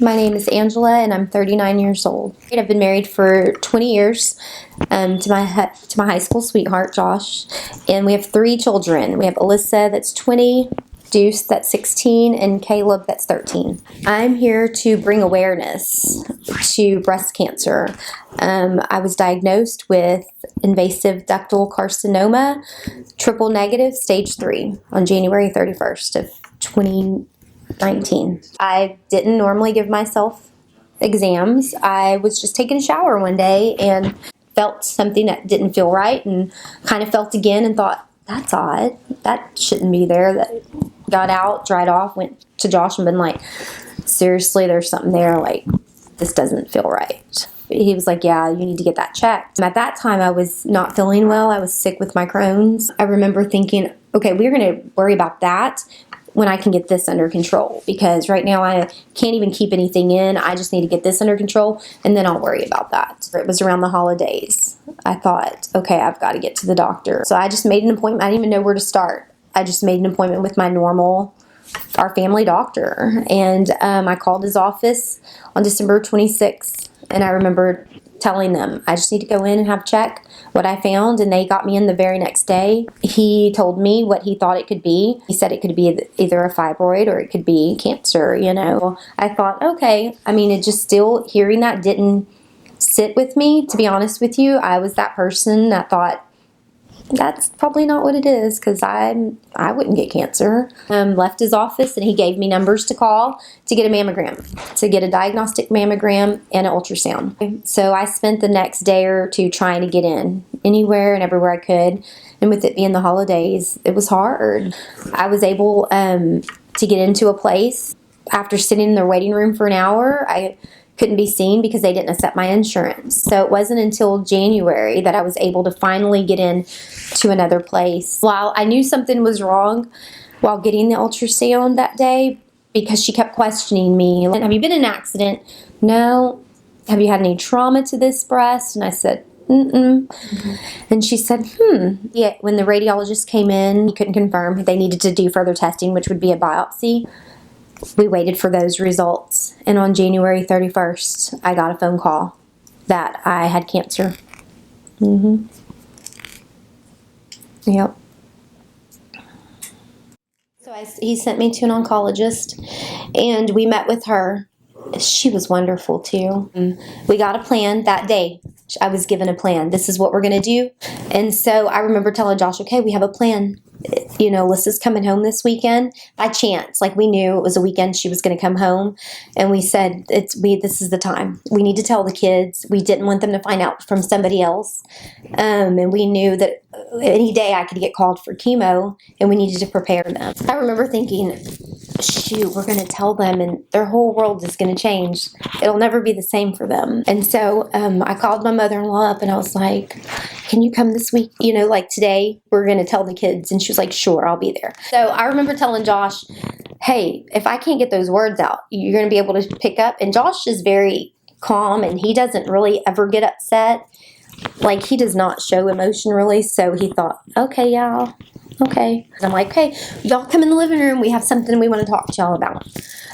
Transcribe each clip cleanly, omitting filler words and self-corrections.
My name is Angela, and I'm 39 years old. I've been married for 20 years to my high school sweetheart, Josh, and we have 3 children. We have Alyssa, that's 20, Deuce, that's 16, and Caleb, that's 13. I'm here to bring awareness to breast cancer. I was diagnosed with invasive ductal carcinoma, triple negative, stage 3, on January 31st of 2019. I didn't normally give myself exams. I was just taking a shower one day and felt something that didn't feel right, and kind of felt again and thought, that's odd. That shouldn't be there. That got out, dried off, went to Josh and been like, seriously, there's something there. Like, this doesn't feel right. He was like, yeah, you need to get that checked. At that time, I was not feeling well. I was sick with my Crohn's. I remember thinking, okay, we're going to worry about that when I can get this under control, because right now I can't even keep anything in. I just need to get this under control, and then I'll worry about that. It was around the holidays. I thought, okay, I've got to get to the doctor. So I just made an appointment. I didn't even know where to start. I just made an appointment with our family doctor, and I called his office on December 26th, and I remember telling them, I just need to go in and have a check, what I found, and they got me in the very next day. He told me what he thought it could be. He said it could be either a fibroid or it could be cancer, I thought, okay. I mean, it just still, hearing that didn't sit with me, to be honest with you. I was that person that thought, that's probably not what it is, because I wouldn't get cancer. Left his office, and he gave me numbers to call to get a mammogram, to get a diagnostic mammogram and an ultrasound. So I spent the next day or two trying to get in anywhere and everywhere I could. And with it being the holidays, it was hard. I was able to get into a place. After sitting in their waiting room for an hour, I couldn't be seen because they didn't accept my insurance. So it wasn't until January that I was able to finally get in to another place. While I knew something was wrong while getting the ultrasound that day, because she kept questioning me, have you been in an accident? No. Have you had any trauma to this breast? And I said, mm-mm. And she said, Yeah, when the radiologist came in, he couldn't confirm. They needed to do further testing, which would be a biopsy. We waited for those results, and on January 31st, I got a phone call that I had cancer. Yep. So he sent me to an oncologist, and we met with her. She was wonderful, too. We got a plan that day. I was given a plan. This is what we're going to do. And so I remember telling Josh, okay, we have a plan. Alyssa's coming home this weekend by chance. Like, we knew it was a weekend she was going to come home, and we said, this is the time. We need to tell the kids. We didn't want them to find out from somebody else. And we knew that any day I could get called for chemo, and we needed to prepare them. I remember thinking, shoot, we're going to tell them, and their whole world is going to change. It'll never be the same for them. And so I called my mother-in-law up, and I was like, can you come this week? Like today, we're going to tell the kids. And she was like, sure, I'll be there. So I remember telling Josh, hey, if I can't get those words out, you're going to be able to pick up. And Josh is very calm, and he doesn't really ever get upset. Like, he does not show emotion really. So he thought, okay, yeah, okay. And I'm like, okay, y'all come in the living room. We have something we want to talk to y'all about.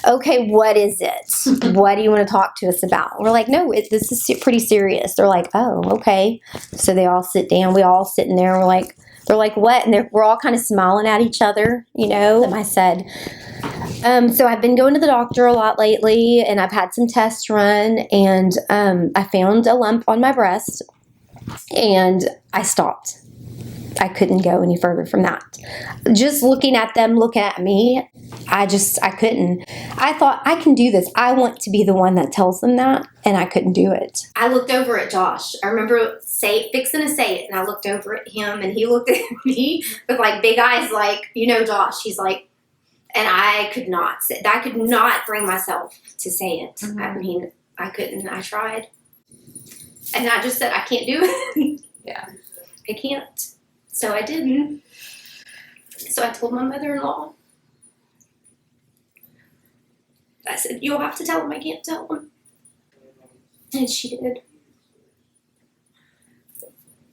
Okay, what is it? What do you want to talk to us about? We're like, no, this is pretty serious. They're like, oh, okay. So they all sit down. We all sitting there. And they're like, what? And we're all kind of smiling at each other, And I said, so I've been going to the doctor a lot lately, and I've had some tests run, and I found a lump on my breast, and I stopped. I couldn't go any further from that. Just looking at them, look at me, I couldn't. I thought, I can do this. I want to be the one that tells them that, and I couldn't do it. I looked over at Josh. I remember fixing to say it, and I looked over at him, and he looked at me with big eyes, Josh. He's like, and I could not bring myself to say it. Mm-hmm. I mean, I couldn't. I tried. And I just said, I can't do it. Yeah. I can't. So I didn't. So I told my mother-in-law. I said, you'll have to tell him I can't tell him. And she did.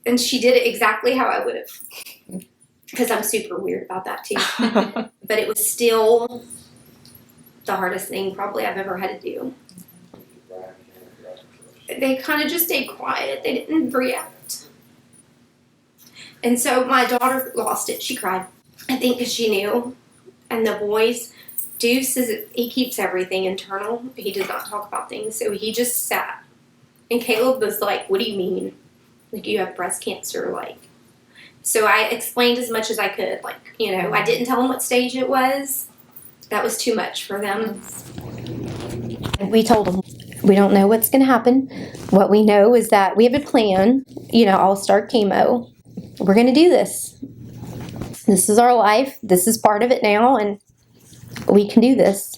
And she did it exactly how I would have. Because I'm super weird about that too. But it was still the hardest thing probably I've ever had to do. They kind of just stayed quiet. They didn't react. And so my daughter lost it. She cried. I think because she knew. And the boys, Deuce he keeps everything internal. He does not talk about things. So he just sat. And Caleb was like, what do you mean? Like, you have breast cancer? Like, so I explained as much as I could. Like, you know, I didn't tell them what stage it was. That was too much for them. We told them, we don't know what's going to happen. What we know is that we have a plan. You know, I'll start chemo. We're going to do this. This is our life. This is part of it now, and we can do this.